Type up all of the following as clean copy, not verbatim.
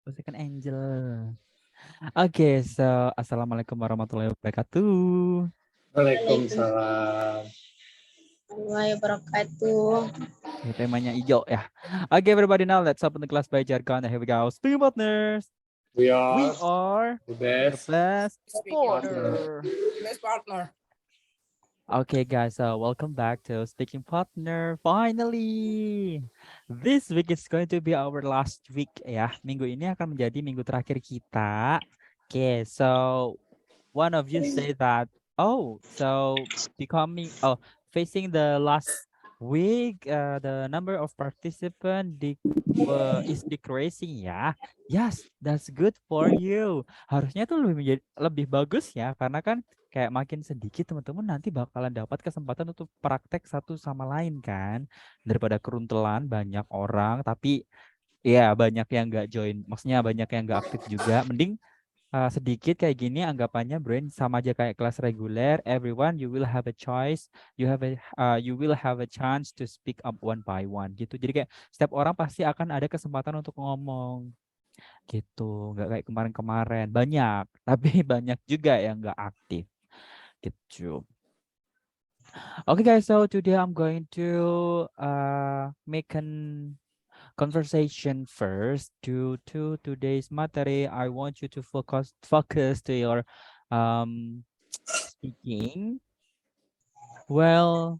Second Angel. Oke, so assalamualaikum warahmatullahi wabarakatuh. Waalaikumsalam. Warahmatullahi wabarakatuh. Oke, temanya hijau ya. Oke, everybody now let's open the class by jargon. Here we go. Student partners. We We are are the the best. best partner. Best partner. Okay, guys, so welcome back to Speaking Partner. Finally, this week is going to be our last week ya. Minggu ini akan menjadi minggu terakhir kita. Okay, so one of you say that, facing the last week, the number of participant is decreasing ya. Yes, that's good for you. Harusnya tuh lebih bagus ya, karena kan kayak makin sedikit teman-teman nanti bakalan dapat kesempatan untuk praktek satu sama lain kan, daripada keruntelan banyak orang tapi ya banyak yang nggak join, maksudnya banyak yang nggak aktif juga. Mending sedikit kayak gini anggapannya brain sama aja kayak kelas reguler. Everyone you will have a choice, you will have a chance to speak up one by one gitu. Jadi kayak setiap orang pasti akan ada kesempatan untuk ngomong gitu, nggak kayak kemarin-kemarin banyak tapi banyak juga yang nggak aktif gitu. Okay guys, so today I'm going to make an conversation first to today's materi. I want you to focus to your speaking. Well,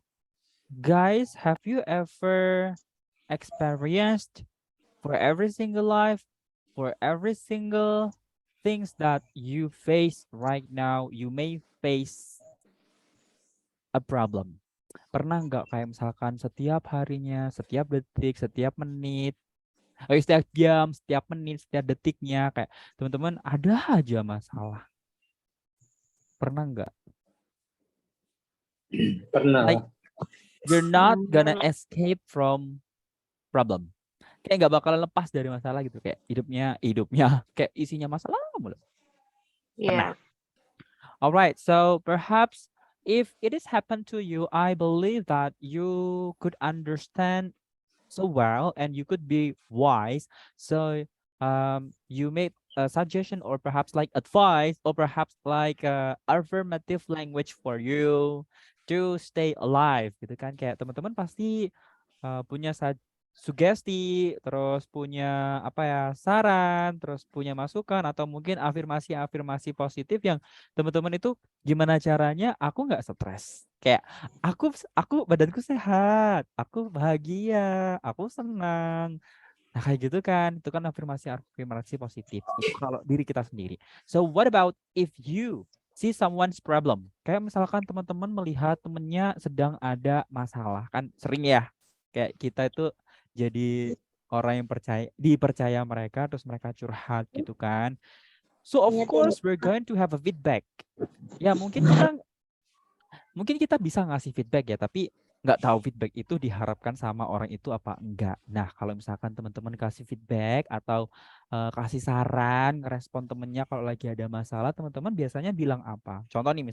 guys, have you ever experienced for every single life, for every single things that you face right now, you may face a problem? Pernah nggak kayak misalkan setiap harinya, setiap detik, setiap menit, setiap jam, setiap menit, setiap detiknya kayak teman-teman ada aja masalah. Pernah nggak? Pernah. Like you're not gonna escape from problem. Kayak nggak bakalan lepas dari masalah gitu. Kayak hidupnya kayak isinya masalah mulu. Pernah. Alright, so perhaps if it has happened to you, I believe that you could understand so well and you could be wise. So you made a suggestion or perhaps like advice or perhaps like affirmative language for you to stay alive gitu kan. Kayak teman-teman pasti punya sugesti, terus punya apa ya, saran, terus punya masukan atau mungkin afirmasi-afirmasi positif yang teman-teman itu gimana caranya aku nggak stres. Kayak aku badanku sehat, aku bahagia, aku senang. Nah, kayak gitu kan. Itu kan afirmasi positif. Itu kalau diri kita sendiri. So what about if you see someone's problem? Kayak misalkan teman-teman melihat temennya sedang ada masalah. Kan sering ya. Kayak kita itu jadi orang yang dipercaya mereka, terus mereka curhat gitu kan. So of course we're going to have a feedback. Ya mungkin kita bisa ngasih feedback ya, tapi nggak tahu feedback itu diharapkan sama orang itu apa enggak. Nah, kalau misalkan teman-teman kasih feedback atau kasih saran, ngerespon temennya kalau lagi ada masalah, teman-teman biasanya bilang apa? Contoh nih,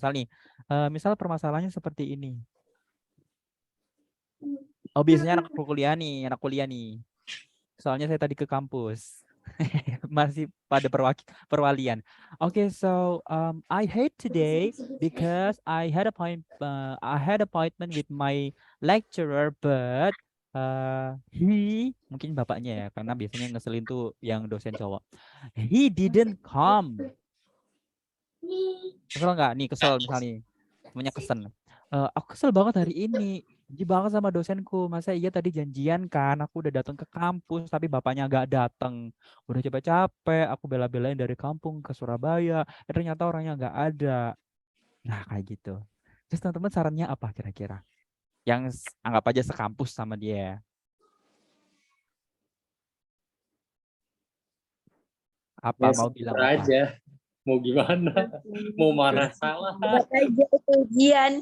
misal permasalahannya seperti ini. Oh, biasanya anak kuliah nih. Soalnya saya tadi ke kampus. Masih pada perwalian. Okay, so I hate today because I had appointment with my lecturer, but he, mungkin bapaknya ya, karena biasanya ngeselin tuh yang dosen cowok. He didn't come. Kesel nggak nih? Kesel misalnya, semuanya kesen. Aku kesel banget hari ini. Benci banget sama dosenku. Masa iya tadi janjian kan? Aku udah datang ke kampus, tapi bapaknya nggak datang. Udah capek-capek, aku bela-belain dari kampung ke Surabaya. Ternyata orangnya nggak ada. Nah, kayak gitu. Terus teman-teman sarannya apa kira-kira? Yang anggap aja sekampus sama dia. Apa Ya, mau bilang apa apa? aja. Mau gimana? Mau marah salah. Aja ujian.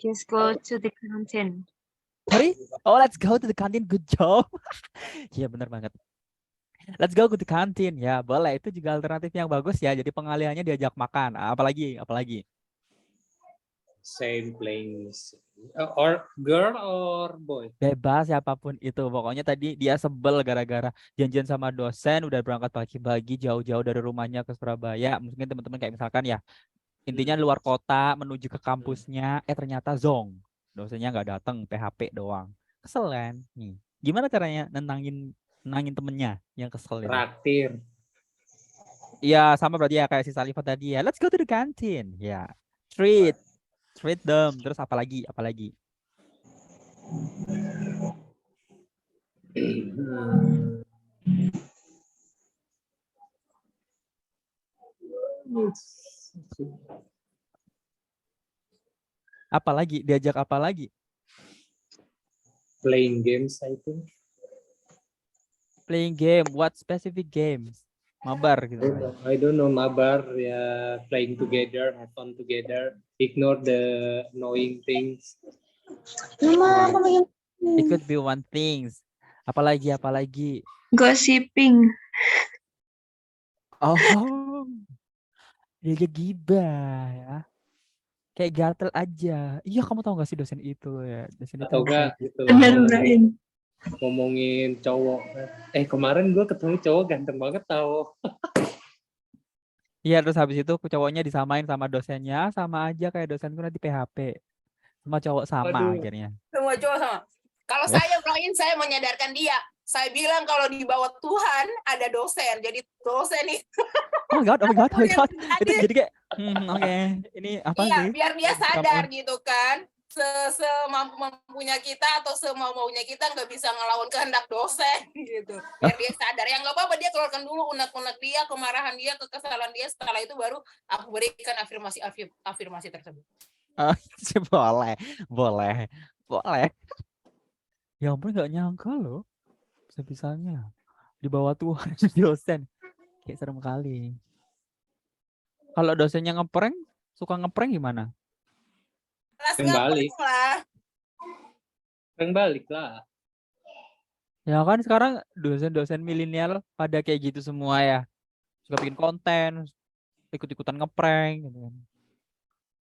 Just go to the canteen. Sorry? Oh, let's go to the canteen. Good job. Iya, benar banget. Let's go to the canteen. Ya, boleh. Itu juga alternatif yang bagus ya. Jadi pengalihannya diajak makan. Apalagi? Same playing Or girl or boy? Bebas siapapun itu. Pokoknya tadi dia sebel gara-gara janjian sama dosen, udah berangkat pagi-pagi jauh-jauh dari rumahnya ke Surabaya. Mungkin teman-teman kayak misalkan ya, intinya luar kota menuju ke kampusnya, ternyata zong. Dosennya nggak datang, PHP doang. Kesel kan? Nih. Gimana caranya nenangin temennya yang kesel itu? Traktir. Iya, sama berarti ya kayak si Salifah tadi ya. Let's go to the canteen. Ya. Treat them. Terus apa lagi? Apa lagi? Apa lagi? Diajak apa lagi? Playing games, I think. Playing game. What specific games? Mabar gitu. I don't know, mabar, ya, playing together, have fun together, ignore the annoying things. It could be one things. Apalagi? Gossiping. Oh, dia gibah ya. Kayak gatel aja. Iya, kamu tahu gak sih dosen itu ya? Dosen itu Atau enggak kayak gitu Benar, lah, Brian. ngomongin cowok. Kemarin gue ketemu cowok ganteng banget tau. iya, terus habis itu cowoknya disamain sama dosennya, sama aja kayak dosenku nanti PHP. Semua cowok sama Waduh. akhirnya. Semua cowok sama. Kalau saya Brian, saya menyadarkan dia. Saya bilang kalau di bawah Tuhan ada dosen. Jadi dosen itu Oh my god. yang Itu hadir. jadi kayak, oke. Ini apa Iya, sih? biar dia sadar Kamu- gitu kan. Semampu-mampunya kita atau semau-maunya kita nggak bisa ngelawan kehendak dosen gitu. Biar dia sadar. Yang nggak apa-apa, dia keluarkan dulu unek-unek dia, kemarahan dia, kekesalan dia. Setelah itu baru aku berikan afirmasi tersebut. Oh, boleh. Ya ampun, nggak nyangka loh. Bisa-bisanya. Di bawah Tuhan dosen. Kayak serem kali. Kalau dosennya suka ngeprank gimana? Yang balik lah. Ya kan sekarang dosen-dosen milenial pada kayak gitu semua ya. Suka bikin konten, ikut-ikutan ngeprank gitu kan.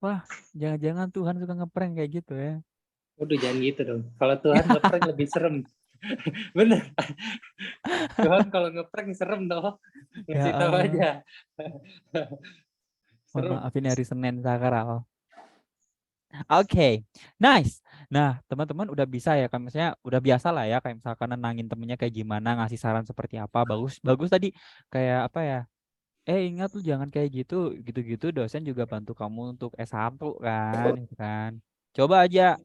Wah, jangan-jangan Tuhan suka ngeprank kayak gitu ya. Udah jangan gitu dong. Kalau Tuhan ngeprank lebih serem. Bener. Tuhan kalau ngeprank serem dong. Ngasih tahu Allah. aja. Mohon Serem. maaf, ini hari Senin sakral. Oke, nice. Nah, teman-teman udah bisa ya, kan misalnya udah biasa lah ya, kayak misalkan nenangin temennya kayak gimana, ngasih saran seperti apa, bagus tadi kayak apa ya? Ingat lu jangan kayak gitu dosen juga bantu kamu untuk S1 kan, gitu kan. Coba aja,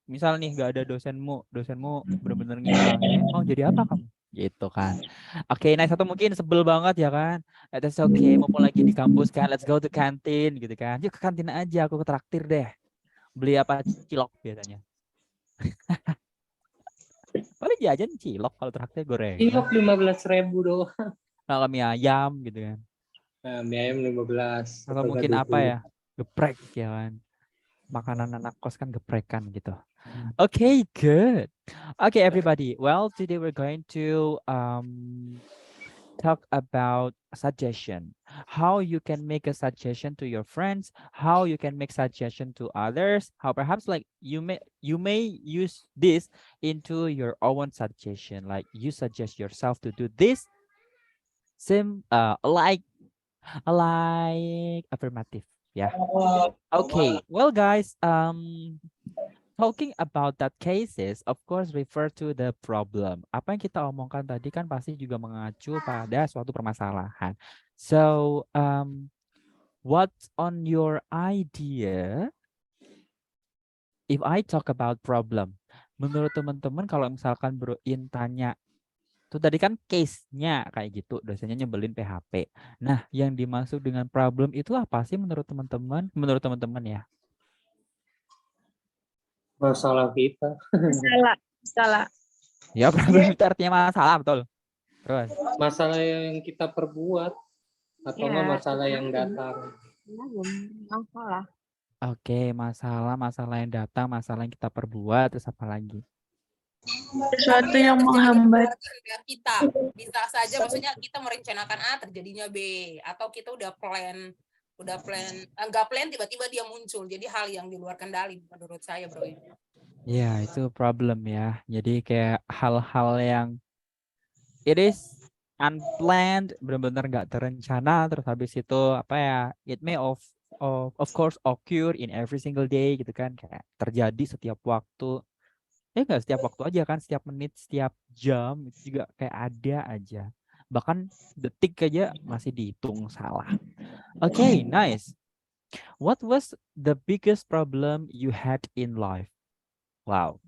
misal nih gak ada dosenmu bener-bener ngimbangin, mau jadi apa kamu? Gitu kan. Oke, nice. Satu mungkin sebel banget ya kan. That's okay, mumpung lagi di kampus kan, let's go to kantin gitu kan. Yuk ke kantin aja, aku ke traktir deh. Beli apa? Cilok biasanya. Paling jajan cilok, kalau traktir goreng. Cilok 15.000 doang. Kalau mie ayam gitu kan. Nah, mie ayam 15. Atau mungkin apa ya? Geprek ya kan. Makanan anak kos kan geprekan gitu. Okay, good. Okay, everybody. Well, today we're going to talk about suggestion, how you can make a suggestion to your friends, how you can make suggestion to others, how perhaps like you may use this into your own suggestion, like you suggest yourself to do this, like affirmative. Yeah. Okay, well guys, talking about that cases, of course refer to the problem. Apa yang kita omongkan tadi kan pasti juga mengacu pada suatu permasalahan. So, what's on your idea if I talk about problem? Menurut teman-teman kalau misalkan Bro In tanya, tuh tadi kan case-nya kayak gitu, dosennya nyebelin PHP. Nah, yang dimaksud dengan problem itu apa sih menurut teman-teman? Menurut teman-teman ya? Masalah kita. Salah. Ya, problem itu artinya masalah, betul. Terus? Masalah yang kita perbuat. Atau Ya, masalah yang datang. Masalah. Oke, masalah yang datang, masalah yang kita perbuat, terus apa lagi? Sesuatu yang menghambat. Kehendak kita. Bisa saja maksudnya kita merencanakan A terjadinya B, atau kita udah udah nggak plan tiba-tiba dia muncul. Jadi hal yang di luar kendali menurut saya, bro. Ya, itu problem ya. Jadi kayak hal-hal yang it is unplanned, benar-benar nggak terencana, terus habis itu apa ya, it may of course occur in every single day gitu kan, kayak terjadi setiap waktu. Nggak setiap waktu aja kan, setiap menit, setiap jam itu juga kayak ada aja. Bahkan detik aja masih dihitung salah. Okay, nice. What was the biggest problem you had in life? Wow.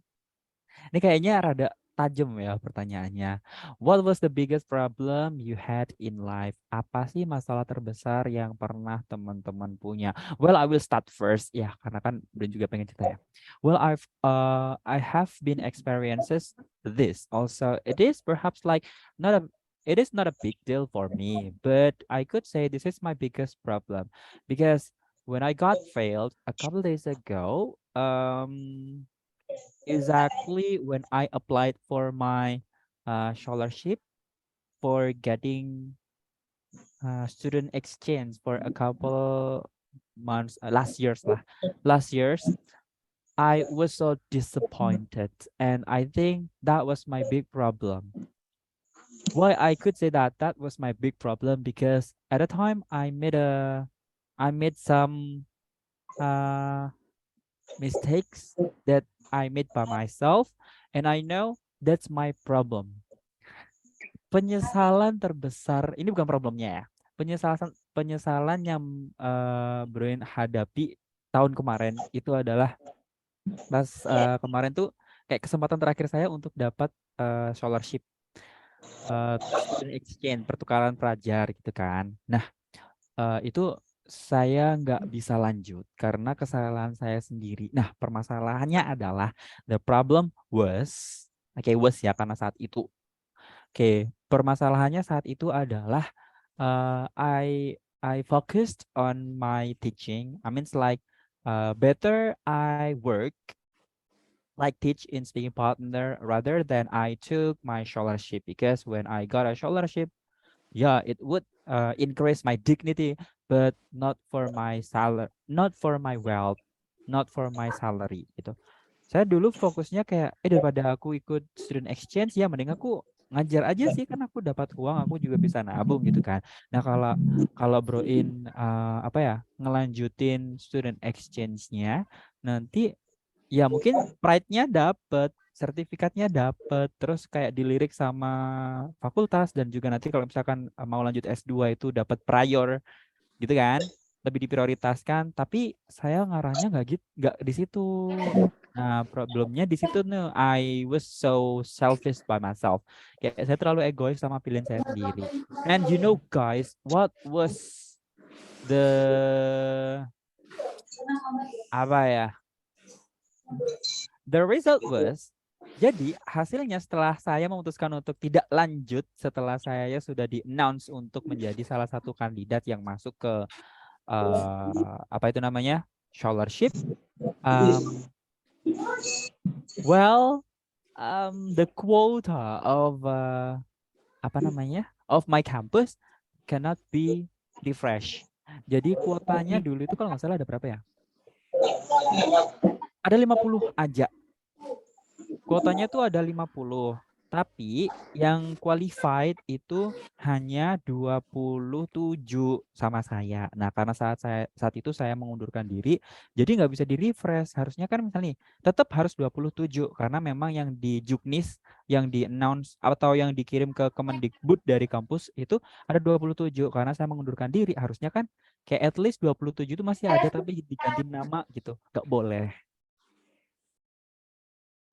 Ini kayaknya rada tajam ya pertanyaannya. What was the biggest problem you had in life? Apa sih masalah terbesar yang pernah teman-teman punya? Well, I will start first ya, karena kan Brin juga pengen cerita ya. Well, I have been experiences this also. It is perhaps like it is not a big deal for me, but I could say this is my biggest problem because when I got failed a couple days ago, exactly when I applied for my scholarship for getting student exchange for a couple months last years I was so disappointed, and I think that was my big problem. Why I could say that was my big problem because at the time I made some mistakes that I made by myself, and I know that's my problem. Penyesalan terbesar ini bukan problemnya ya. Penyesalan yang Bruin hadapi tahun kemarin itu adalah pas kemarin tuh kayak kesempatan terakhir saya untuk dapat scholarship, student exchange, pertukaran pelajar gitu kan. Nah, itu saya nggak bisa lanjut karena kesalahan saya sendiri. Nah, permasalahannya adalah the problem was, was ya karena saat itu. Permasalahannya saat itu adalah I focused on my teaching. I mean, it's like better I work like teach in speaking partner rather than I took my scholarship, because when I got a scholarship, yeah, it would increase my dignity, but not for my salary, not for my wealth, not for my salary gitu. Saya dulu fokusnya kayak daripada aku ikut student exchange ya mending aku ngajar aja sih, kan aku dapat uang, aku juga bisa nabung gitu kan. Nah, kalau Broin ngelanjutin student exchange-nya, nanti ya mungkin pride-nya dapet, sertifikatnya dapet, terus kayak dilirik sama fakultas, dan juga nanti kalau misalkan mau lanjut S2 itu dapat prior gitu kan, lebih diprioritaskan. Tapi saya ngarahnya nggak di situ. Nah, problemnya di situ nih, I was so selfish by myself. Kayak saya terlalu egois sama pilihan saya sendiri. And you know guys, what was the the result was, jadi hasilnya setelah saya memutuskan untuk tidak lanjut, setelah saya sudah di-announce untuk menjadi salah satu kandidat yang masuk ke scholarship, the quota of of my campus cannot be refreshed. Jadi kuotanya dulu itu kalau nggak salah ada berapa ya? Ada 50 aja. Kuotanya tuh ada 50. Tapi yang qualified itu hanya 27 sama saya. Nah, karena saat itu saya mengundurkan diri, jadi nggak bisa di-refresh. Harusnya kan misalnya tetap harus 27, karena memang yang di Juknis, yang di-announce atau yang dikirim ke Kemendikbud dari kampus itu ada 27. Karena saya mengundurkan diri, harusnya kan kayak at least 27 itu masih ada, tapi diganti nama gitu. Nggak boleh.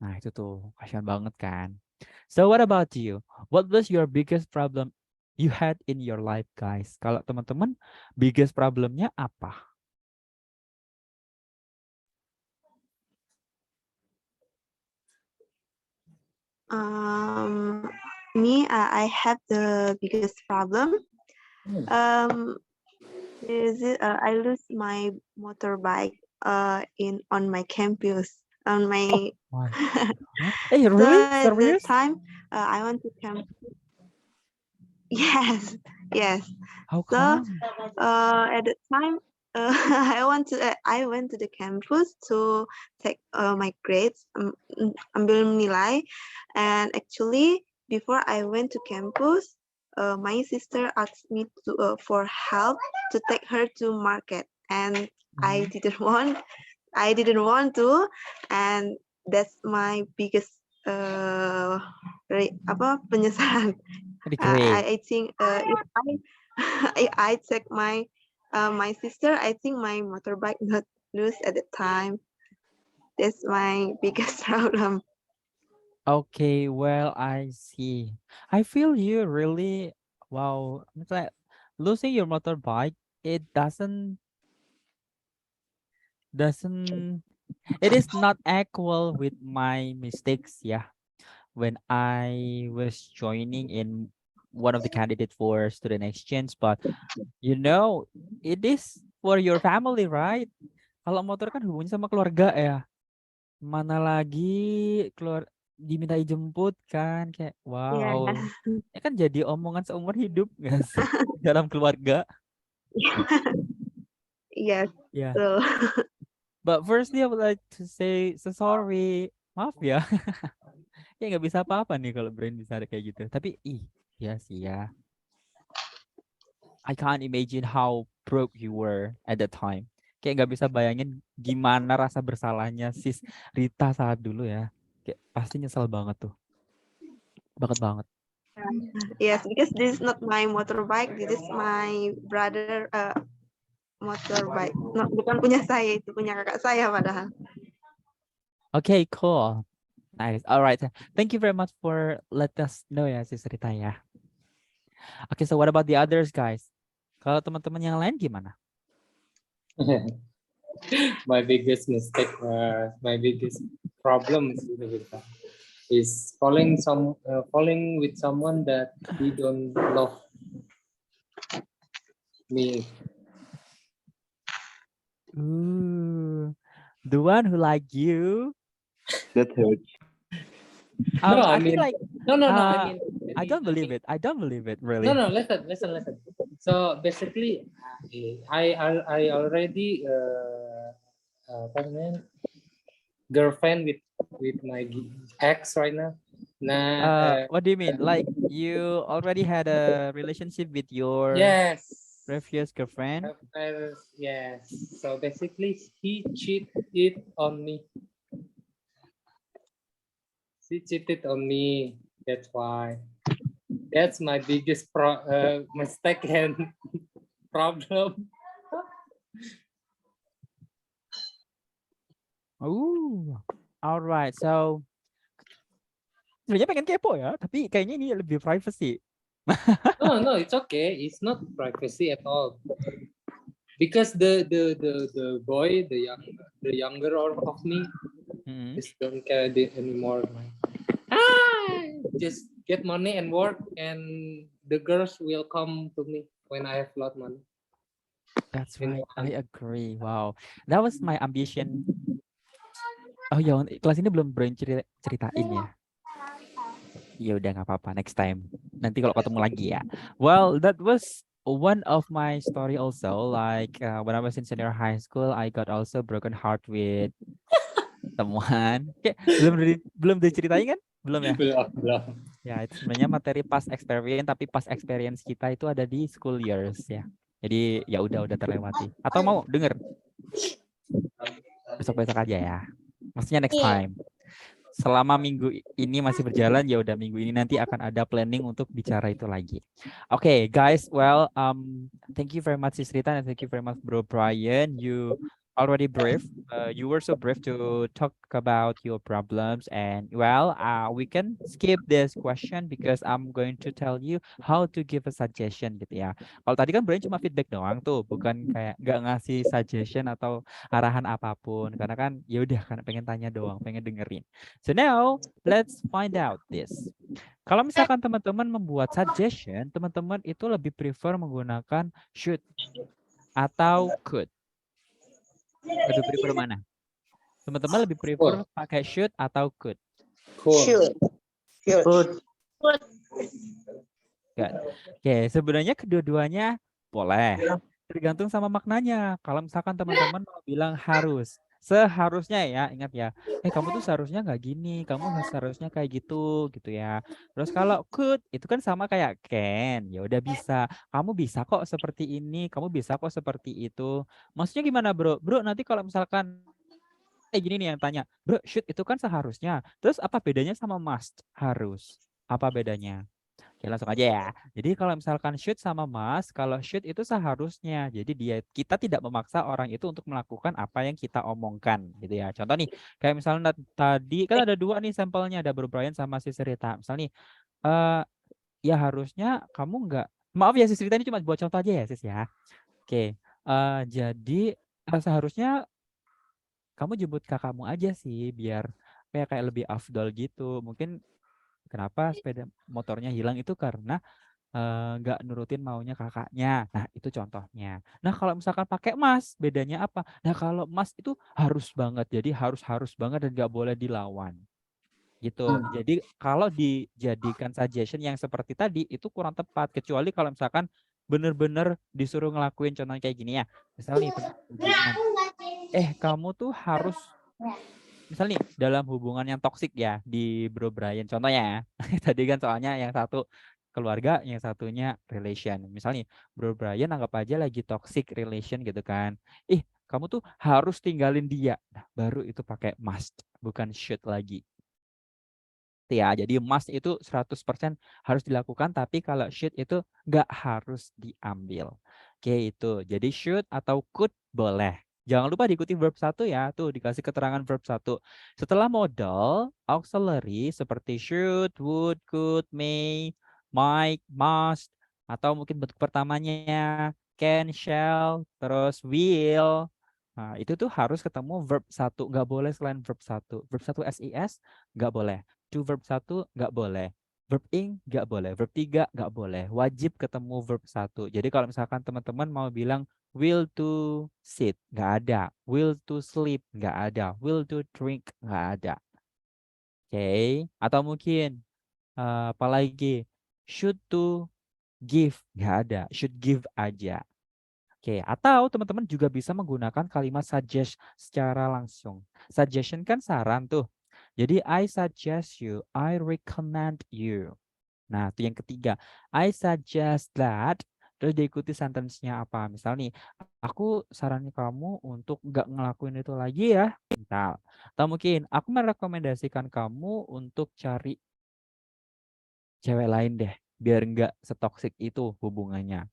Nah, itu tuh kasihan banget kan. So what about you? What was your biggest problem you had in your life, guys? Kalau teman-teman, biggest problemnya apa? I have the biggest problem. I lose my motorbike on my campus. On my really? so at the time I want to camp. Yes. How come? At the time I went to the campus to take my grades, ambil nilai, and actually before I went to campus, my sister asked me for help to take her to market, and I didn't want to, and that's my biggest penyesalan. Regret. I think if I take my my sister, I think my motorbike not lose at the time. That's my biggest problem. Okay, well, I see. I feel you really, wow. It's like losing your motorbike, it doesn't it is not equal with my mistakes, yeah. When I was joining in one of the candidate for student exchange, but you know, it is for your family, right? Kalau motor kan hubungannya sama keluarga ya. Mana lagi keluar diminta jemput kan kayak Yeah. wow. Ya kan jadi omongan seumur hidup nggak sih dalam keluarga? Yes. Ya. So But firstly I would like to say so sorry. Maaf ya. Ya nggak bisa apa-apa nih kalau Brain bisa ada kayak gitu. Tapi ya sih ya. I can't imagine how broke you were at that time. Kayak nggak bisa bayangin gimana rasa bersalahnya sis Rita saat dulu ya. Kayak pasti nyesel banget tuh. Banget. yes, because this is not my motorbike. This is my brother motorbike. No, bukan punya saya, itu punya kakak saya padahal. Okay, cool. Nice. All right. Thank you very much for let us know ya sis Rita ya. Okay, so what about the others guys? Kalau teman-teman yang lain gimana? My biggest mistake, my biggest problem is falling with someone that he don't love me. Ooh, the one who like you. That hurts. No, I think mean, like no. I don't believe it. I don't believe it really. No, listen. So basically, I already girlfriend with my ex right now. Nah, what do you mean? Like you already had a relationship with your yes, previous girlfriend? yes. So basically, he cheated on me. She cheated on me. That's why. That's my biggest mistake and problem. Ooh, alright. So sebenarnya pengen kepo ya, tapi kayaknya ini lebih privacy. No, it's okay. It's not privacy at all. Because the boy, the younger of me, just don't care anymore. Just get money and work, and the girls will come to me when I have a lot of money. That's right. I agree. Wow, that was my ambition. Oh ya, kelas ini belum Brain ceritain ya. Ya udah nggak apa-apa. Next time. Nanti kalau ketemu lagi ya. Well, that was one of my story also. Like when I was in senior high school, I got also broken heart with teman. Kayak belum diceritain kan? Belum ya? Belum. Ya, itu sebenarnya materi past experience, tapi past experience kita itu ada di school years ya. Jadi ya udah terlewati. Atau mau denger? Besok-besok aja ya. Maksudnya next time. Selama minggu ini masih berjalan, ya udah minggu ini nanti akan ada planning untuk bicara itu lagi. Okay, guys, well, thank you very much Sis Rita and thank you very much Bro Brian. You already brave. You were so brave to talk about your problems, and well, we can skip this question because I'm going to tell you how to give a suggestion gitu ya. Kalau tadi kan Brian cuma feedback doang tuh, bukan kayak nggak ngasih suggestion atau arahan apapun, karena kan ya udah kan pengen tanya doang, pengen dengerin. So now let's find out this. Kalau misalkan teman-teman membuat suggestion, teman-teman itu lebih prefer menggunakan should atau could. Lebih prefer mana? Teman-teman lebih prefer pakai should atau could? Should. Good. Oke, sebenarnya kedua-duanya boleh. Tergantung sama maknanya. Kalau misalkan teman-teman mau bilang harus, seharusnya ya, ingat ya. Kamu tuh seharusnya nggak gini, kamu seharusnya kayak gitu, gitu ya. Terus kalau could itu kan sama kayak can, ya udah bisa. Kamu bisa kok seperti ini, kamu bisa kok seperti itu. Maksudnya gimana, Bro? Bro, nanti kalau misalkan gini nih yang tanya, Bro, should itu kan seharusnya. Terus apa bedanya sama must? Harus. Apa bedanya? Oke, langsung aja ya. Jadi kalau misalkan should sama must, kalau should itu seharusnya. Jadi kita tidak memaksa orang itu untuk melakukan apa yang kita omongkan, gitu ya. Contoh nih, kayak misalnya tadi kan ada dua nih sampelnya, ada Bro Brian sama si Rita. Misal nih, ya harusnya kamu nggak, maaf ya si Rita ini cuma buat contoh aja ya sis ya. Oke, jadi seharusnya kamu jemput kakakmu aja sih biar kayak lebih afdol gitu. Mungkin kenapa sepeda motornya hilang itu karena nggak nurutin maunya kakaknya. Nah, itu contohnya. Nah, kalau misalkan pakai mas, bedanya apa? Nah, kalau mas itu harus banget. Jadi harus banget dan nggak boleh dilawan. Gitu. Jadi kalau dijadikan suggestion yang seperti tadi itu kurang tepat. Kecuali kalau misalkan bener-bener disuruh ngelakuin contohnya kayak gini ya. Misalnya nih tentang hubungan. Kamu tuh harus misalnya nih dalam hubungan yang toksik ya di Bro Brian contohnya ya. Tadi kan soalnya yang satu keluarga, yang satunya relation. Misalnya Bro Brian anggap aja lagi toxic relation gitu kan. Kamu tuh harus tinggalin dia. Nah, baru itu pakai must, bukan should lagi. Ya, jadi must itu 100% harus dilakukan, tapi kalau should itu nggak harus diambil. Oke, itu. Jadi should atau could boleh. Jangan lupa diikuti verb 1 ya. Tuh dikasih keterangan verb 1. Setelah modal, auxiliary seperti should, would, could, may, might, must, atau mungkin bentuk pertamanya can, shall, terus will. Nah, itu tuh harus ketemu verb 1. Nggak boleh selain verb 1. Verb 1 SIS nggak boleh. To verb 1 nggak boleh. Verb ing nggak boleh. Verb 3 nggak boleh. Wajib ketemu verb 1. Jadi kalau misalkan teman-teman mau bilang will to sit, nggak ada. Will to sleep, nggak ada. Will to drink, nggak ada. Oke. Atau mungkin apalagi should to give, nggak ada. Should give aja. Oke, atau teman-teman juga bisa menggunakan kalimat suggest secara langsung. Suggestion kan saran tuh. Jadi I suggest you, I recommend you. Nah, itu yang ketiga. I suggest that. Terus diikuti sentence-nya apa? Misal nih, aku saranin kamu untuk nggak ngelakuin itu lagi ya. Misal. Atau mungkin, aku merekomendasikan kamu untuk cari cewek lain deh. Biar nggak setoksik itu hubungannya.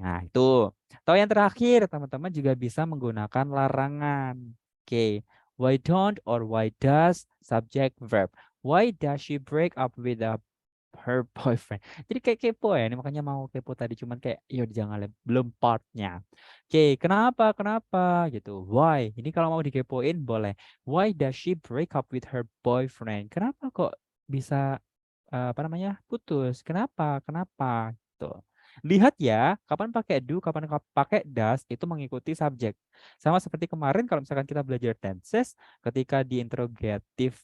Nah, itu. Atau yang terakhir, teman-teman juga bisa menggunakan larangan. Oke. Why don't or why does subject verb. Why does she break up with her boyfriend? Jadi kayak kepo ya. Ini makanya mau kepo tadi. Cuman kayak, yaudah jangan belum partnya. Oke, kenapa? Kenapa? Gitu. Why? Ini kalau mau dikepoin boleh. Why does she break up with her boyfriend? Kenapa kok bisa putus? Kenapa? Kenapa? Gitu. Lihat ya, kapan pakai do, kapan pakai does, itu mengikuti subjek. Sama seperti kemarin kalau misalkan kita belajar tenses, ketika di interrogatif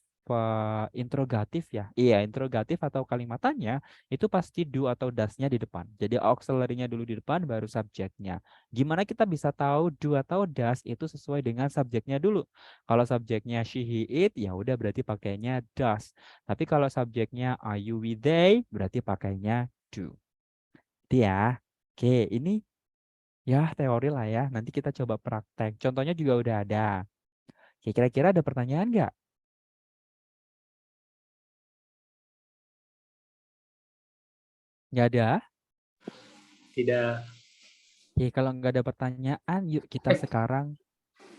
ya. Iya, interrogatif atau kalimatannya, itu pasti do atau does-nya di depan. Jadi auxiliary-nya dulu di depan, baru subjeknya. Gimana kita bisa tahu do atau does itu sesuai dengan subjeknya dulu? Kalau subjeknya she, he, it, ya udah berarti pakainya does. Tapi kalau subjeknya are you, we, they, berarti pakainya do. Itu ya. Oke, ini ya teori lah ya. Nanti kita coba praktek. Contohnya juga udah ada. Oke, kira-kira ada pertanyaan nggak? Nggak ada? Tidak. Oke, kalau nggak ada pertanyaan, yuk kita sekarang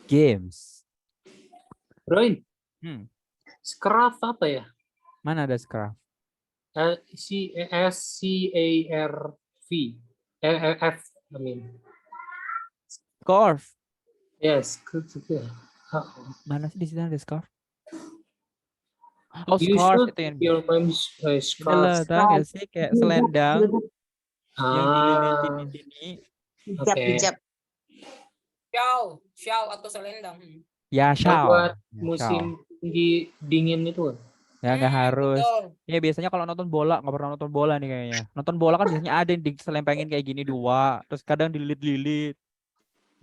games. Roin, Hmm, Scruff apa ya? mana ada Scruff? SCARV. F, I mean. Scarf. Yes. Mana sih di sini ada Scarf? Oh, You scarf should itu yang your mom's Inilah, scarf. tahu nggak sih kayak selendang yang dililitin di sini. Hijab, hijab. Shawl atau selendang. Ya, shawl. Buat Ya, musim shawl. dingin itu. Ya nggak harus. Betul. Ya biasanya kalau nonton bola nggak pernah nonton bola nih kayaknya. Nonton bola kan biasanya ada yang diselempengin kayak gini dua, terus kadang dililit-lilit.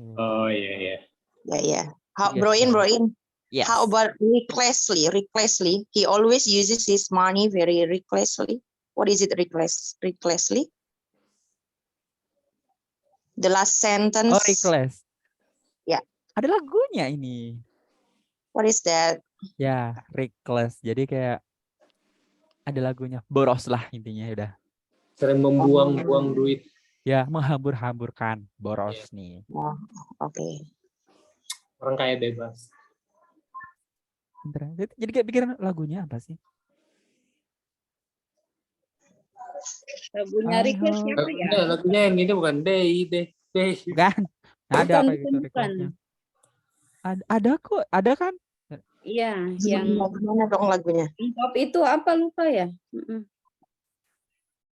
Oh yeah. Yeah. How Yes, Broin? Yes. How about recklessly? He always uses his money very recklessly. What is it, recklessly? The last sentence. Oh, reckless. Ya. Ada lagunya ini. What is that? Ya, reckless. Jadi kayak ada lagunya. Boros lah intinya udah. Sering membuang-buang duit. Ya, menghambur-hamburkan. Boros nih. Oh, oke. Orang kaya bebas. Bentar, jadi kayak pikiran lagunya apa sih? Lagunya Reckless siapa ya? Lagunya yang ini bukan Day. Bukan. Ada Bukan, apa gitu bukan. recklessnya? Ada kok, ada kan? Iya, yang Gimana dong lagunya? pop itu apa lupa ya?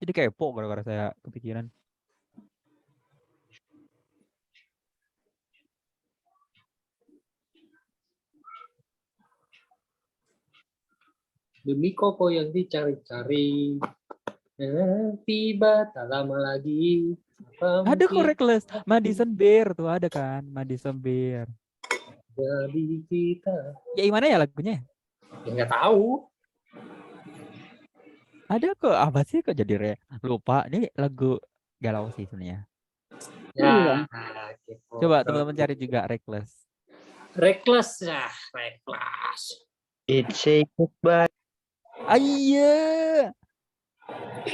Jadi kepo gara-gara saya kepikiran. Demi koko yang dicari-cari. Tiba tak lama lagi. Ada kok reckless. Madison Beer tuh ada kan? Madison Beer. Jadi kita. Ya gimana ya lagunya? Ya nggak tahu. Ada kok. Apa sih kok jadi lupa? Ini lagu galau sih sebenarnya. Ya, gitu. Coba teman-teman cari juga reckless. Reckless ya, reckless. It's say goodbye. Iya.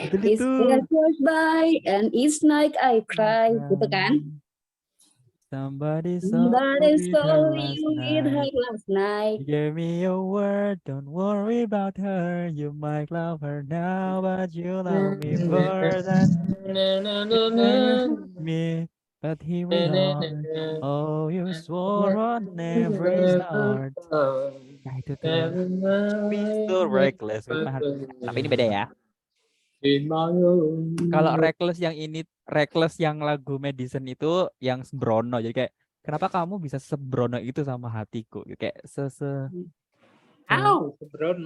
Betul It's itu. there goes by and it's like I cry, gitu kan? Somebody Somebody saw saw you with her last night. Give me your word, don't worry about her. You might love her now, but you love me more than me. But here we are. Oh, you swore on every start. Nah itu tuh. We so reckless. Tapi ini beda ya. Kalau reckless yang ini, reckless yang lagu Madison itu yang sembrono. Jadi kayak, kenapa kamu bisa sembrono itu sama hatiku? Kayak sembrono.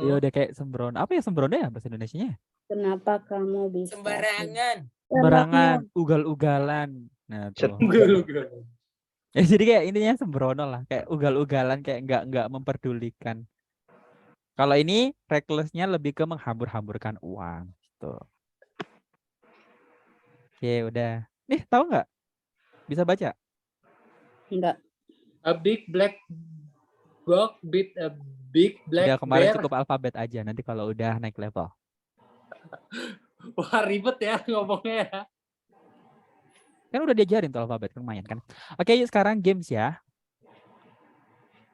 Ya udah kayak sembrono. Apa ya sembrono ya bahasa Indonesianya? Kenapa kamu bisa? Sembarangan. Ugal-ugalan. Nah tuh. Ugal-ugalan. Ya, jadi kayak intinya sembrono lah, kayak ugal-ugalan, kayak nggak memperdulikan. Kalau ini recklessnya lebih ke menghambur-hamburkan uang. Gitu. Oke, udah. Nih, tahu nggak? Bisa baca? Enggak. A big black dog beat a big black Udah kemarin bear. cukup alfabet aja. Nanti kalau udah naik level. Wah ribet ya ngomongnya ya. Kan udah diajarin tuh alfabet, lumayan kan. Oke, yuk sekarang games ya.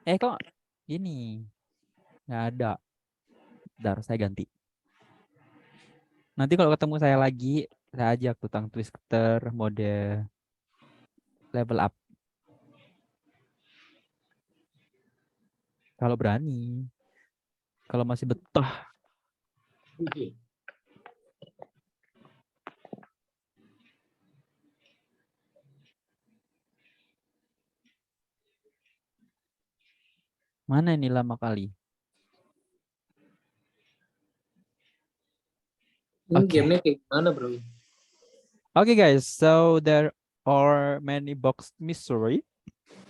Kok gini? Nggak ada. Bentar, saya ganti. Nanti kalau ketemu saya lagi, saya ajak tukang twister mode level up. Kalau berani. Kalau masih betah. Mana ini lama kali? Ini Oke. gamenya kayak gimana bro? Okay guys, so there are many box mystery.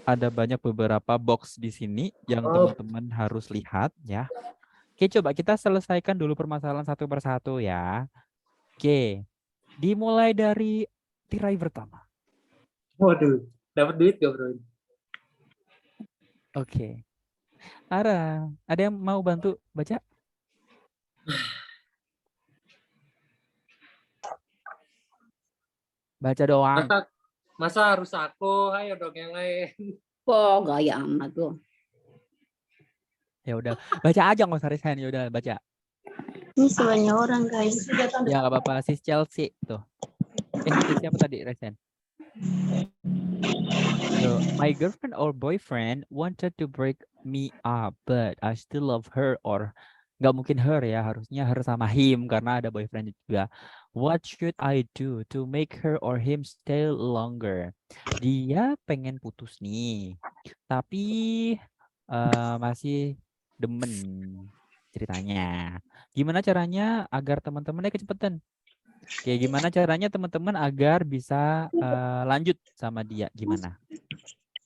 Ada banyak beberapa box di sini yang teman-teman harus lihat ya. Oke, coba kita selesaikan dulu permasalahan satu persatu ya. Oke, dimulai dari tirai pertama. Waduh, dapat duit gak bro? Oke. Ara, ada yang mau bantu baca? Baca doang. Masa harus aku? Ayo dong yang lain. Kok gaya amat tuh. Ya udah, baca aja nggak usah resign, ya udah baca. Ini sebanyak orang guys. Ya nggak apa-apa, sis Chelsea tuh. Sis siapa tadi resign? So, my girlfriend or boyfriend wanted to break me up, but I still love her. Or nggak mungkin her ya, harusnya her sama him karena ada boyfriend juga. What should I do to make her or him stay longer? Dia pengen putus nih, tapi masih demen ceritanya. Gimana caranya agar teman-temannya kecepatan? Kayak gimana caranya teman-teman agar bisa lanjut sama dia? Gimana?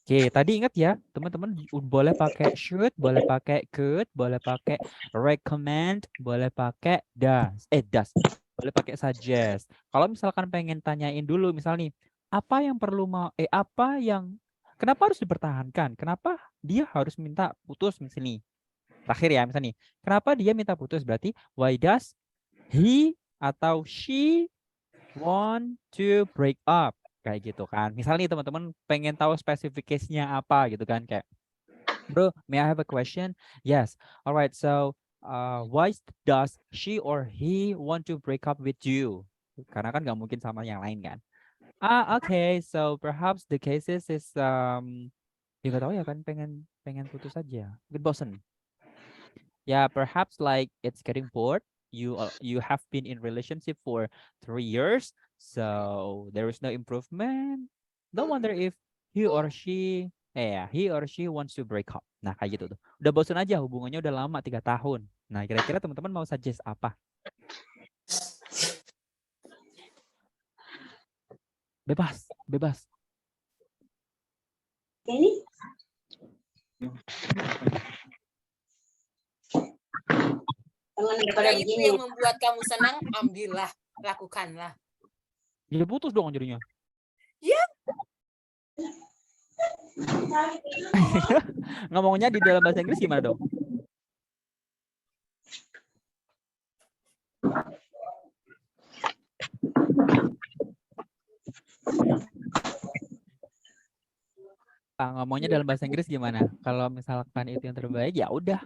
Oke, tadi ingat ya, teman-teman boleh pakai should, boleh pakai could, boleh pakai recommend, boleh pakai does, boleh pakai suggest. Kalau misalkan pengen tanyain dulu, misalnya nih, kenapa harus dipertahankan? Kenapa dia harus minta putus misalnya? Terakhir ya, misalnya nih, kenapa dia minta putus? Berarti why does he atau she want to break up? Kayak gitu kan. Misalnya nih teman-teman pengen tahu spesifikasinya apa gitu kan, kayak bro, may I have a question? Yes. Alright, so why does she or he want to break up with you? Karena kan nggak mungkin sama yang lain kan. Okay, so perhaps the cases is ya nggak tahu ya kan, pengen putus aja, mungkin bosen. Yeah, perhaps like it's getting bored. You have been in relationship for 3 years, so there is no improvement. No wonder if he or she wants to break up. Nah, kayak gitu tuh. Udah bosan aja, hubungannya udah lama 3 tahun. Nah, kira-kira teman-teman mau suggest apa? Bebas, bebas. Ini Jika itu yang membuat kamu senang, ambillah, lakukanlah. Jadi putus dong jadinya. Ya. Ngomongnya di dalam bahasa Inggris gimana dong? Ngomongnya dalam bahasa Inggris gimana? Kalau misalkan itu yang terbaik, ya udah.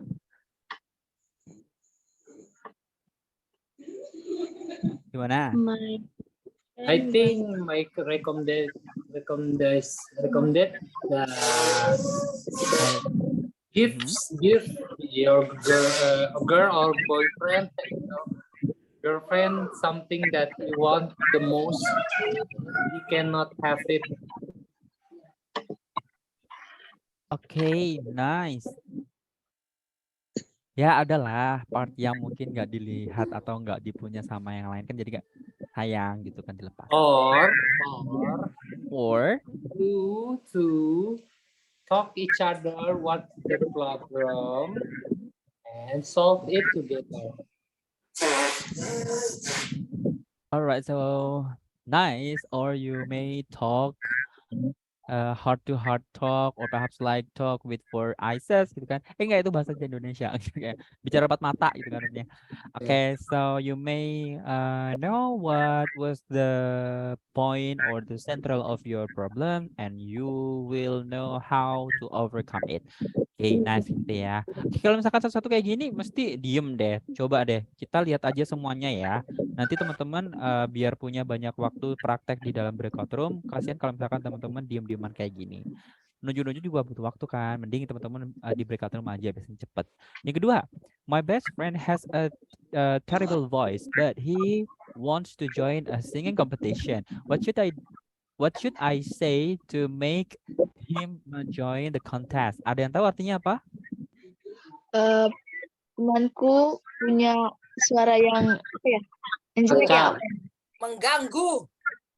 Gimana? I think my recommended give your girl or boyfriend, girlfriend something that you want the most. You cannot have it. Okay, nice. Ya adalah part yang mungkin nggak dilihat atau nggak dipunya sama yang lain kan, jadi nggak sayang gitu kan, dilepas. Or to talk each other what's the problem and solve it together. alright, so nice. Or you may talk heart to heart talk, or perhaps like talk with four eyes gitu kan. Enggak, itu bahasa Indonesia. Kayak bicara empat mata gitu kan artinya. Okay, so you may know what was the point or the central of your problem, and you will know how to overcome it. Oke, nice gitu ya. Oke, kalau misalkan satu-satu kayak gini, mesti diem deh. Coba deh, kita lihat aja semuanya ya. Nanti teman-teman biar punya banyak waktu praktek di dalam breakout room. Kasihan kalau misalkan teman-teman diem-dieman kayak gini. Nuju-nuju juga butuh waktu kan. Mending teman-teman di breakout room aja, biasanya cepet. Yang kedua, my best friend has a terrible voice, but he wants to join a singing competition. What should I say to make him join the contest? Ada yang tahu artinya apa? Temanku punya suara yang apa ya? Yang jelek ya? Mengganggu.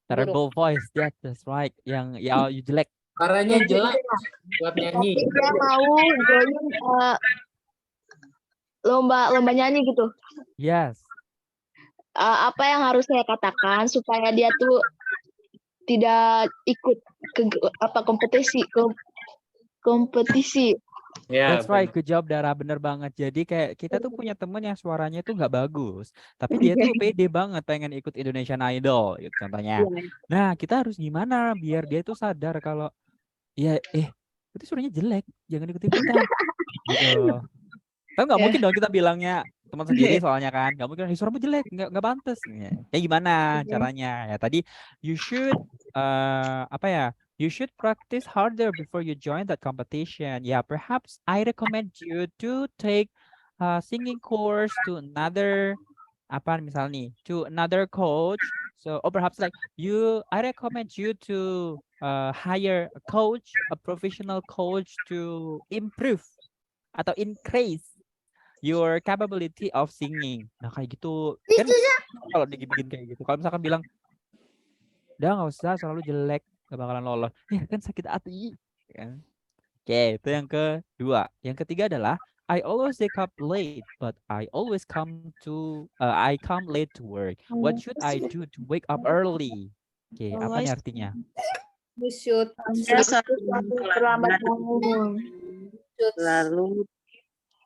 Terrible voice, that's right. Yang ya jelek. Suaranya jelek buat nyanyi. Tapi dia mau join lomba nyanyi gitu. Yes. Apa yang harus saya katakan supaya dia tuh tidak ikut ke kompetisi. Yeah, that's right, good job Dara, bener banget. Jadi kayak kita tuh punya temen yang suaranya tuh nggak bagus, tapi dia tuh pede banget pengen ikut Indonesian Idol, gitu contohnya. Nah, kita harus gimana biar dia tuh sadar kalau ya itu suaranya jelek, jangan ikut-ikutan. Gitu. Tapi nggak mungkin dong kita bilangnya teman sendiri soalnya kan, nggak mungkin suaramu jelek, nggak pantas. Ya gimana caranya? Ya tadi you should you should practice harder before you join that competition. Yeah, perhaps I recommend you to take singing course to another to another coach. So, or perhaps like I recommend you to hire a coach, a professional coach to improve atau increase your capability of singing. Nah, kayak gitu kan kalau dibikin kayak gitu. Kalau misalkan bilang, udah nggak usah, selalu jelek, gak bakalan lolos. Ya kan sakit hati. kan. Oke, itu yang kedua. Yang ketiga adalah I always wake up late, but I always I come late to work. What should I do to wake up early? Oke, apa nih artinya? You should Terlambat bangun. Lalu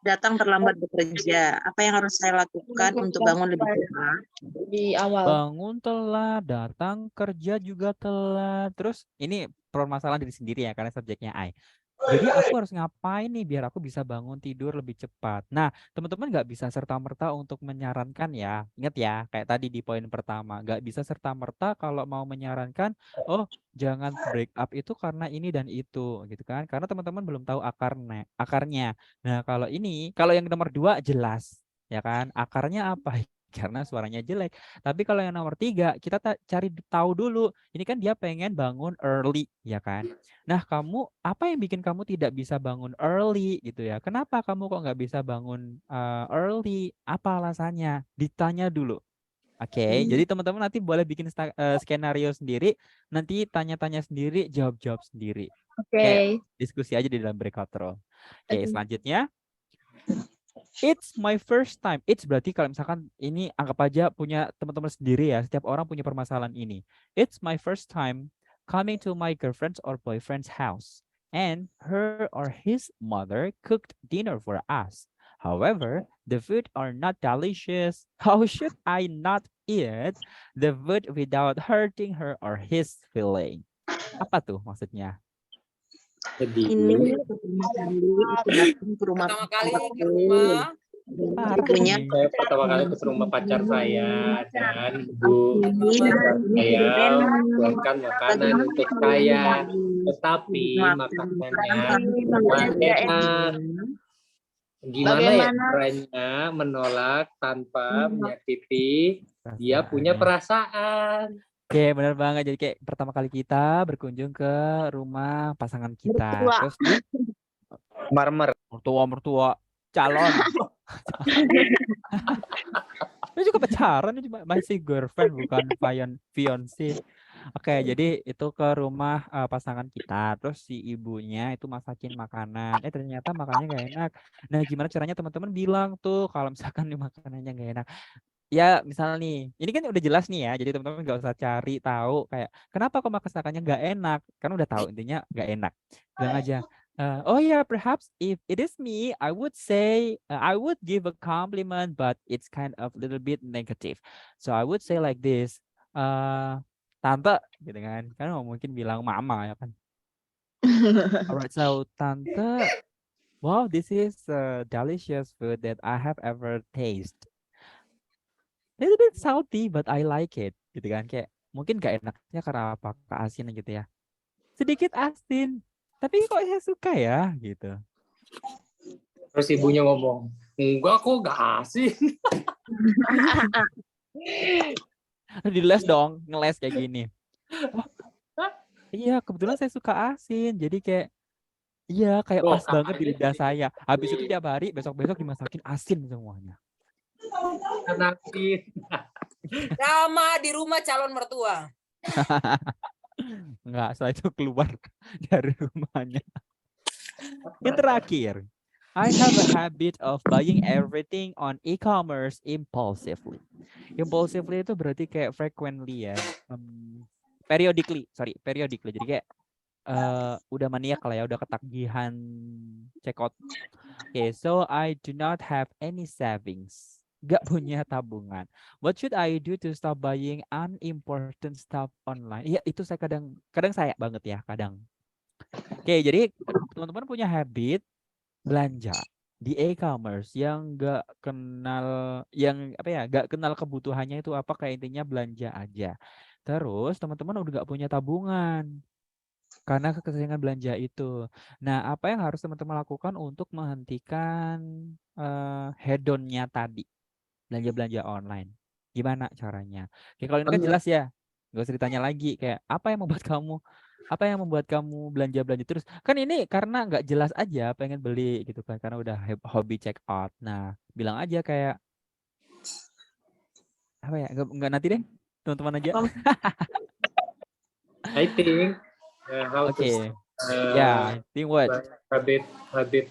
datang terlambat bekerja. Apa yang harus saya lakukan untuk bangun lebih cepat? di awal. Bangun telat, datang kerja juga telat. Terus ini permasalahan diri sendiri ya, karena subjeknya I. Jadi aku harus ngapain nih biar aku bisa bangun tidur lebih cepat. Nah, teman-teman nggak bisa serta-merta untuk menyarankan ya. Ingat ya, kayak tadi di poin pertama. Nggak bisa serta-merta kalau mau menyarankan, oh jangan break up itu karena ini dan itu. Gitu kan. Karena teman-teman belum tahu akarnya. Nah, kalau yang nomor 2 jelas. Ya kan, akarnya apa? Karena suaranya jelek. Tapi kalau yang nomor 3, kita cari tahu dulu. Ini kan dia pengen bangun early, ya kan? Nah, apa yang bikin kamu tidak bisa bangun early gitu ya? Kenapa kamu kok nggak bisa bangun early? Apa alasannya? Ditanya dulu. Oke, jadi teman-teman nanti boleh bikin skenario sendiri, nanti tanya-tanya sendiri, jawab-jawab sendiri. Kayak diskusi aja di dalam breakout room. Oke, selanjutnya. It's my first time. It's berarti kalau misalkan ini anggap aja punya teman-teman sendiri ya. Setiap orang punya permasalahan ini. It's my first time coming to my girlfriend's or boyfriend's house. And her or his mother cooked dinner for us. However, the food are not delicious. How should I not eat the food without hurting her or his feeling? Apa tuh maksudnya? Jadi Ini pertama kali ke rumah ibunya saya pertama kali ke rumah pacar saya dan ibu saya buatkan makanan untuk saya, tetapi makanannya kurang enak. Gimana ya caranya menolak tanpa menyakiti dia punya perasaan? Oke, benar banget. Jadi kayak pertama kali kita berkunjung ke rumah pasangan kita. Terus mertua calon. Ini juga pacaran, ini masih girlfriend bukan fiancé. Oke, jadi itu ke rumah pasangan kita. Terus si ibunya itu masakin makanan. Ternyata makanannya gak enak. Nah, gimana caranya teman-teman bilang tuh kalau misalkan makanannya gak enak? Ya, misalnya nih, ini kan udah jelas nih ya. Jadi teman-teman nggak usah cari tahu kayak kenapa kok masakannya nggak enak. Kan udah tahu intinya nggak enak. Bilang aja, oh yeah, perhaps if it is me, I would say I would give a compliment, but it's kind of a little bit negative. So I would say like this, tante, gitu kan? Kan mungkin bilang mama ya kan. Alright, so tante, wow, this is a delicious food that I have ever tasted. Little bit salty, but I like it. Gitu kan. Kayak mungkin gak enaknya karena apa? Keasinan gitu ya. Sedikit asin. Tapi kok saya suka ya? Gitu. Terus ibunya ngomong, enggak kok gak asin. Diles dong. Ngeles kayak gini. Oh, iya, kebetulan saya suka asin. Jadi kayak, iya kayak pas banget di lidah saya. Habis itu tiap hari, besok-besok dimasakin asin semuanya. Drama di rumah calon mertua. Enggak, setelah itu keluar dari rumahnya. Yang terakhir, I have a habit of buying everything on e-commerce impulsively. Impulsively itu berarti kayak frequently ya. Periodically. Jadi kayak udah maniak lah ya, udah ketagihan checkout. Okay, so I do not have any savings. Gak punya tabungan. What should I do to stop buying unimportant stuff online? Iya, itu saya kadang saya banget ya, kadang. Oke, jadi teman-teman punya habit belanja di e-commerce yang gak kenal kebutuhannya itu apa, kayak intinya belanja aja. Terus teman-teman udah gak punya tabungan karena keseringan belanja itu. Nah, apa yang harus teman-teman lakukan untuk menghentikan hedonnya tadi? Belanja-belanja online. Gimana caranya? Oke, kalau ini kan jelas ya. Nggak usah ditanya lagi kayak apa yang membuat kamu belanja-belanja terus? Kan ini karena nggak jelas aja pengen beli gitu kan, karena udah hobi check out. Nah, bilang aja kayak apa ya? Nggak nanti deh. Teman-teman aja. I think how to Yeah, I think what? habit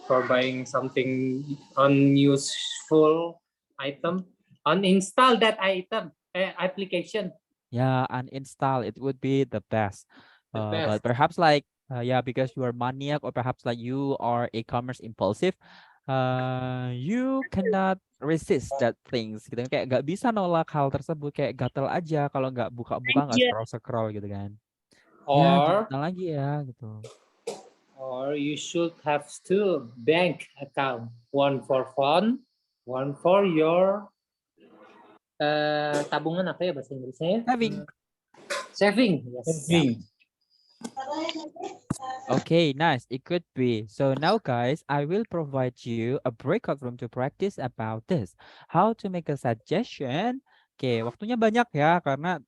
for buying something unuseful item. Uninstall that item application. Yeah, uninstall. It would be the best. The But best. perhaps like yeah, because you are maniac or perhaps like you are e-commerce impulsive, you cannot resist that things gitu kan. Kayak nggak bisa nolak hal tersebut, kayak gatel aja kalau nggak buka-buka, nggak scroll-scroll gitu kan. Ya Or gimana lagi ya gitu. or you should have two bank account, one for fun, one for your tabungan apa ya bahasa Inggrisnya? Saving. Yes. Saving. Okay, nice. It could be. So now, guys, I will provide you a breakout room to practice about this. How to make a suggestion. Oke, waktunya banyak ya karena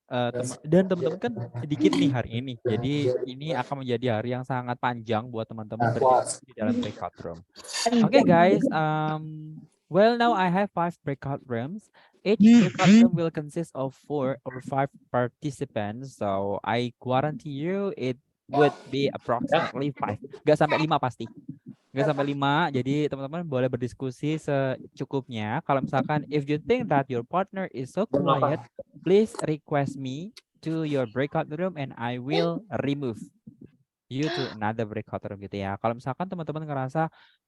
dan teman-teman kan sedikit nih hari ini. Jadi ini akan menjadi hari yang sangat panjang buat teman-teman berdiskusi di dalam breakout room. Okay, guys. Well, now I have 5 breakout rooms. Each breakout room will consist of 4 or 5 participants. So I guarantee you it would be approximately 5. Nggak sampai 5 pasti. Nggak sampai 5. Jadi teman-teman boleh berdiskusi secukupnya. Kalau misalkan if you think that your partner is so quiet, please request me to your breakout room and I will remove you to another breakout room gitu ya. Kalau misalkan teman-teman ngerasa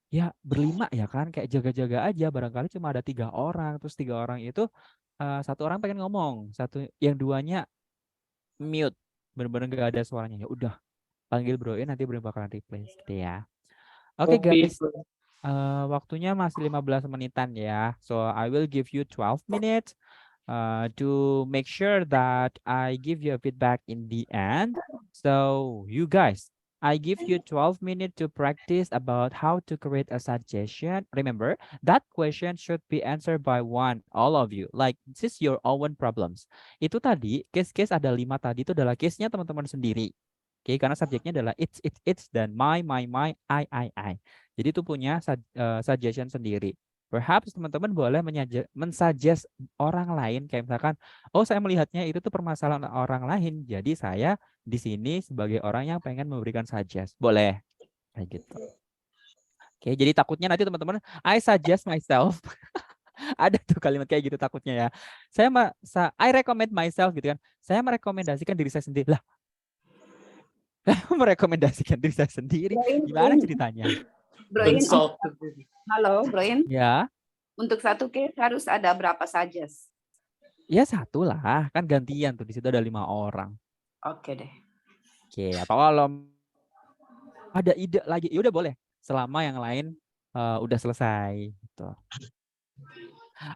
ya berlima ya kan kayak jaga-jaga aja, barangkali cuma ada 3 orang, terus 3 orang itu satu orang pengen ngomong, yang duanya mute, bener-bener gak ada suaranya. Ya udah, panggil Bro nanti Bro bakalan replace gitu ya. Oke guys, waktunya masih 15 menitan ya. So I will give you 12 minutes to make sure that I give you a feedback in the end. So you guys, I give you 12 minutes to practice about how to create a suggestion. Remember, that question should be answered by all of you. Like, this is your own problems. Itu tadi, case-case ada 5 tadi, itu adalah case-nya teman-teman sendiri. Oke, karena subjeknya adalah it's, dan my, I. Jadi itu punya suggestion sendiri. Perhaps teman-teman boleh mensuggest orang lain, kayak misalkan, oh saya melihatnya itu tuh permasalahan orang lain, jadi saya di sini sebagai orang yang pengen memberikan suggest. Boleh, kayak gitu. Oke, jadi takutnya nanti teman-teman, I suggest myself. Ada tuh kalimat kayak gitu takutnya ya. I recommend myself gitu kan. Saya merekomendasikan diri saya sendiri. Lah, merekomendasikan diri saya sendiri. Gimana ceritanya? Broin, halo Broin. Ya. Untuk satu case harus ada berapa suggest? Ya 1 lah, kan gantian tuh, di situ ada 5 orang. Oke deh. Oke, atau kalau ada ide lagi, ya udah boleh. Selama yang lain udah selesai. Gitu.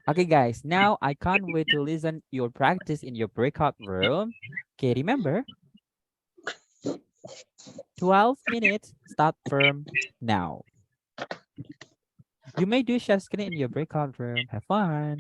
Okay guys, now I can't wait to listen your practice in your breakout room. Okay, remember, 12 minutes start from now. You may do share screen in your breakout room. Have fun.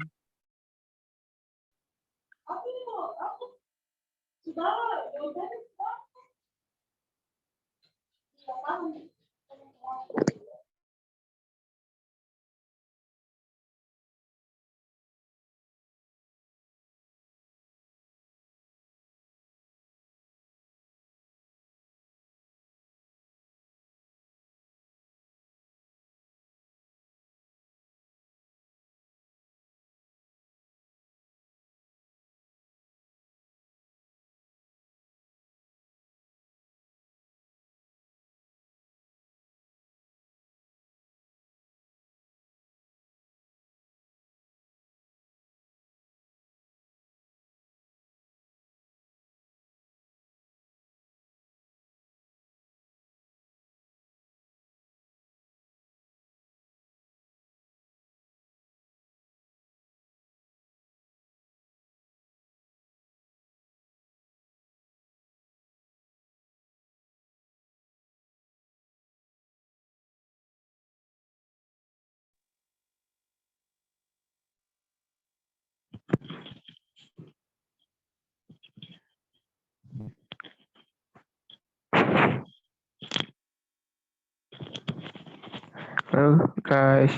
Halo guys,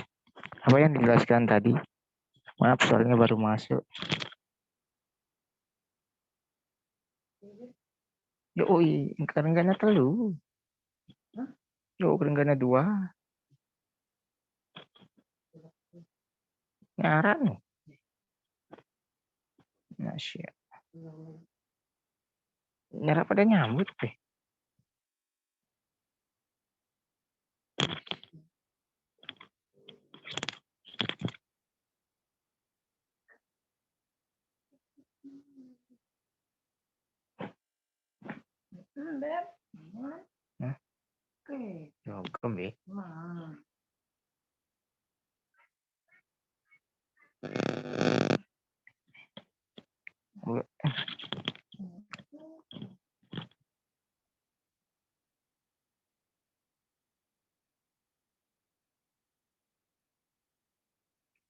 apa yang dijelaskan tadi? Maaf soalnya baru masuk. Yoi, enggak telu. Yo, kerenggana 2. Nyara nih. Nasya. Nyara pada nyambut deh. Hah? Jogem ya.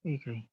Oke.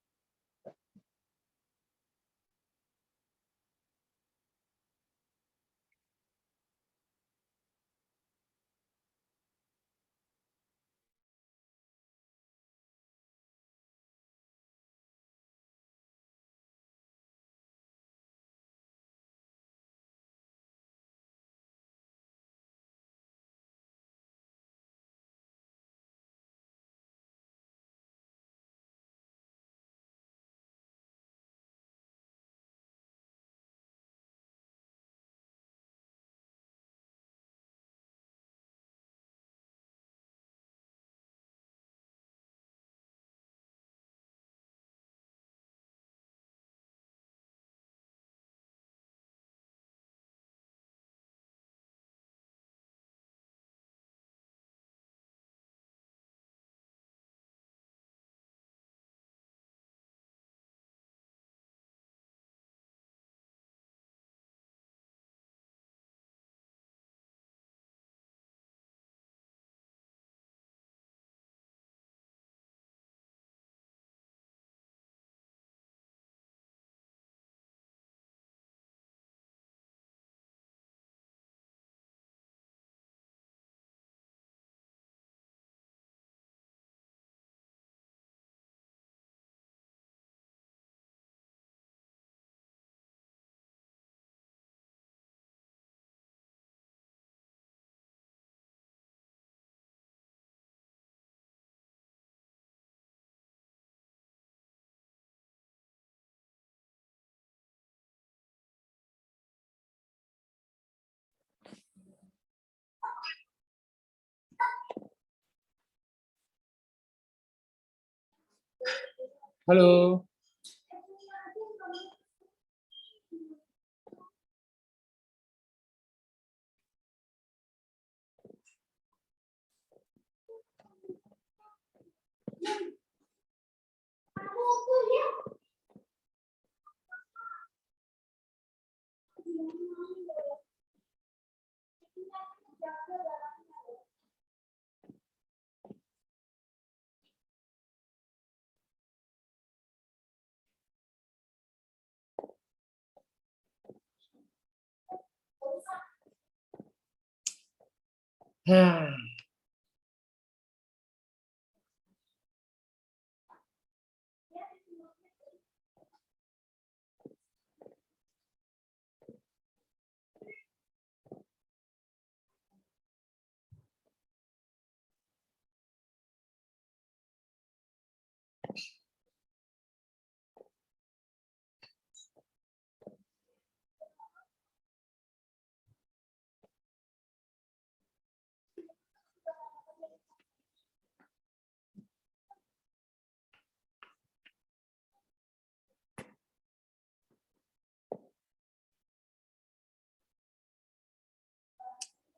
Halo.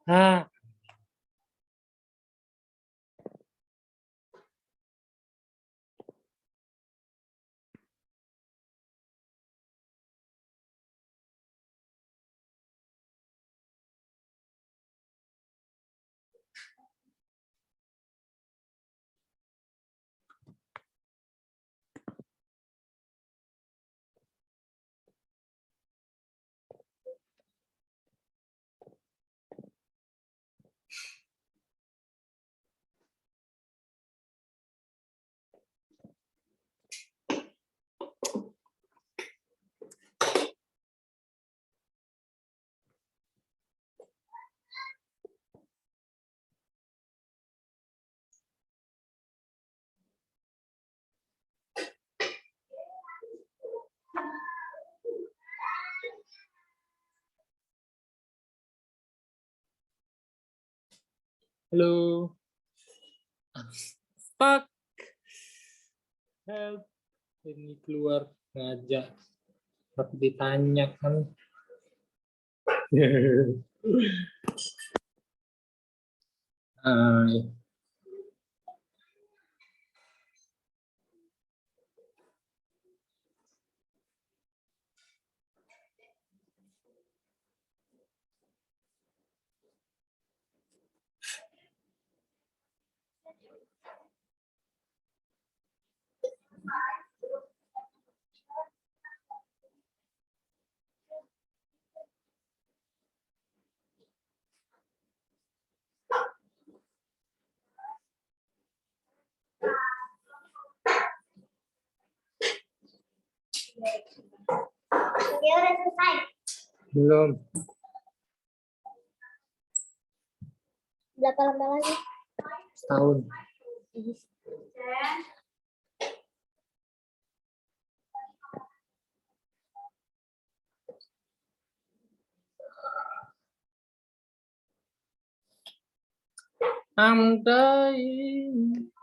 Ah, Halo. I'm stuck. Help. Ini keluar ngajak. Tapi ditanya kan. Hai. Dia udah selesai. Belum. Berapa lama lagi? Setahun. I'm dying.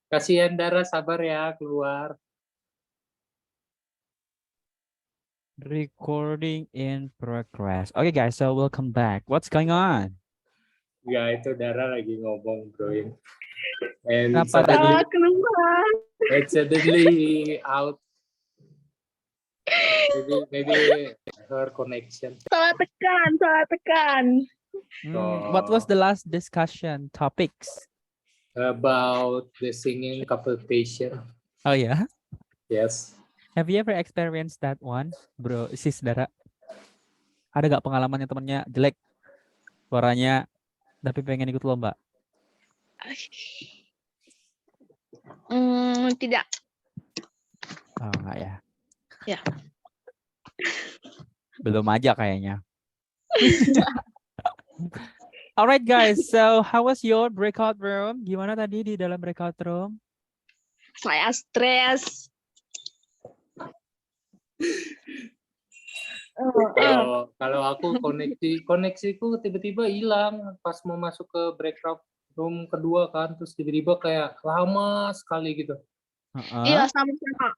Kasihan Dara, sabar ya keluar. Recording in progress. Okay guys, so welcome back. What's going on? Ya itu Dara lagi ngomong bro. And Kenapa suddenly, Keluar. and suddenly out. Maybe her connection. Salah tekan. What was the last discussion topics? About the singing couple patient. Oh yeah? Yes. Have you ever experienced that one, bro? Sis Dara? Ada gak pengalamannya temennya jelek suaranya, tapi pengen ikut lomba? Tidak. Oh enggak ya? Ya. Belum aja kayaknya. Alright guys, so how was your breakout room? Gimana tadi di dalam breakout room? Saya stres. Kalau aku koneksiku tiba-tiba hilang pas mau masuk ke breakout room kedua kan, terus tiba-tiba kayak lama sekali gitu. Iya, sama-sama.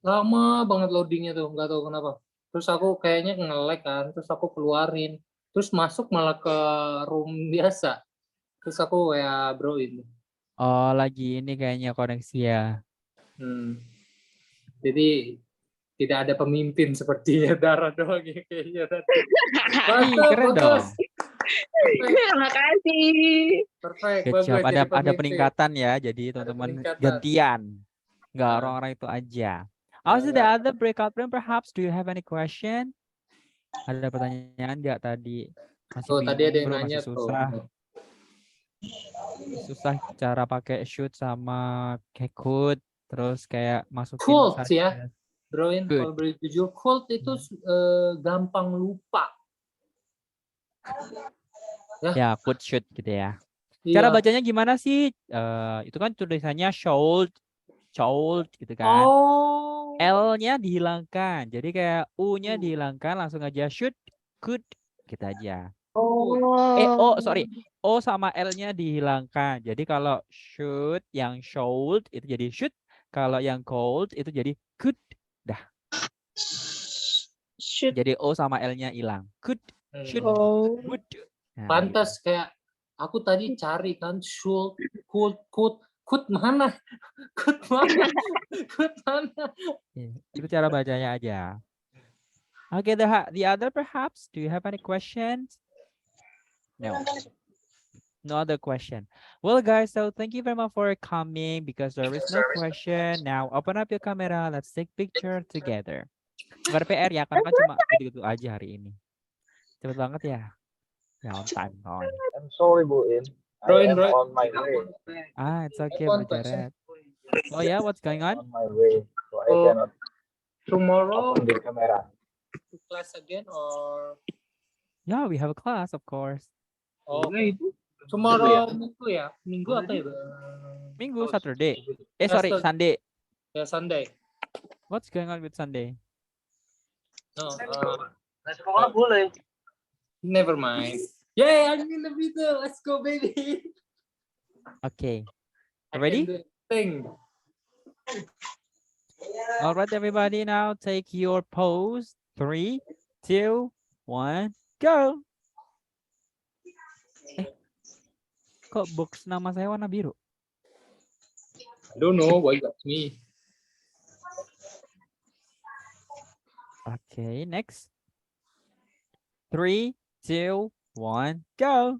Lama banget loadingnya tuh, nggak tahu kenapa. Terus aku kayaknya nge-lag kan, terus aku keluarin, terus masuk malah ke room biasa. Terus aku kayak bro ini. Oh lagi ini kayaknya koneksi ya. Jadi tidak ada pemimpin sepertinya Dara doang ya kayaknya. Keren dong. Terima kasih. Perfect. Good job. Ada peningkatan ya. Jadi teman-teman gantian. Nggak orang-orang itu aja. Also the other breakout room perhaps, do you have any question? Ada pertanyaan nggak tadi? Masih bingung, tadi ada yang bro, nanya masih susah. Susah cara pakai shoot sama Kahoot. Terus kayak masukin Cold saja. ya. Broin, kalau boleh jujur, cold itu gampang lupa. Ya, could shoot gitu ya. Cara bacanya gimana sih? Itu kan tulisannya should gitu kan. L-nya dihilangkan. Jadi kayak U-nya dihilangkan, langsung aja should, could, gitu aja. Sorry. O sama L-nya dihilangkan. Jadi kalau should yang should itu jadi should. Kalau yang cold itu jadi could. Dah. Jadi O sama L-nya hilang. Could, should, would. Nah, pantas gitu. Kayak aku tadi cari kan should, could mana? Could mana? Could mana? Itu cara bacanya aja. Okay, the other perhaps, do you have any questions? No. No other question. Well, guys, so thank you very much for coming because there is no question. Now, open up your camera. Let's take picture together. Nggak ada PR ya, karena kan cuma gitu-gitu aja hari ini. Cepet banget ya. Ya, on time. I'm sorry, Bu In. I am on my way. It's okay, Bu Jared. Oh yeah, what's going on? On my way, so I cannot tomorrow open the camera. To class again or? Yeah, we have a class, of course. Oh, tomorrow Minggu ya? Minggu apa ya? Minggu, Saturday. Sorry, Sunday. Ya, Sunday. What's going on with Sunday? No, sekolah boleh. Never mind. Yay, I'm in the video. Let's go, baby. Okay. Ready? All right, everybody. Now take your pose. 3, 2, 1, go. Kok box nama saya warna biru? I don't know why that's me. Okay, next. 3, 2, 1, go.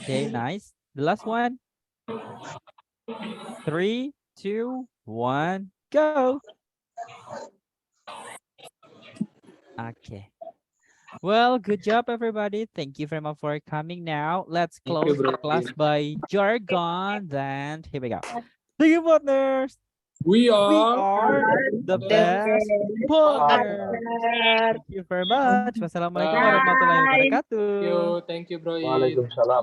Okay, nice. The last one. 3, 2, 1, go. Okay. Well, good job, everybody. Thank you very much for coming. Now, let's close the class by jargon. Then, here we go. Thank you, partners. We are the best partners. Thank you very much. Wassalamualaikum warahmatullahi wabarakatuh. Thank you, bro. Waalaikumsalam.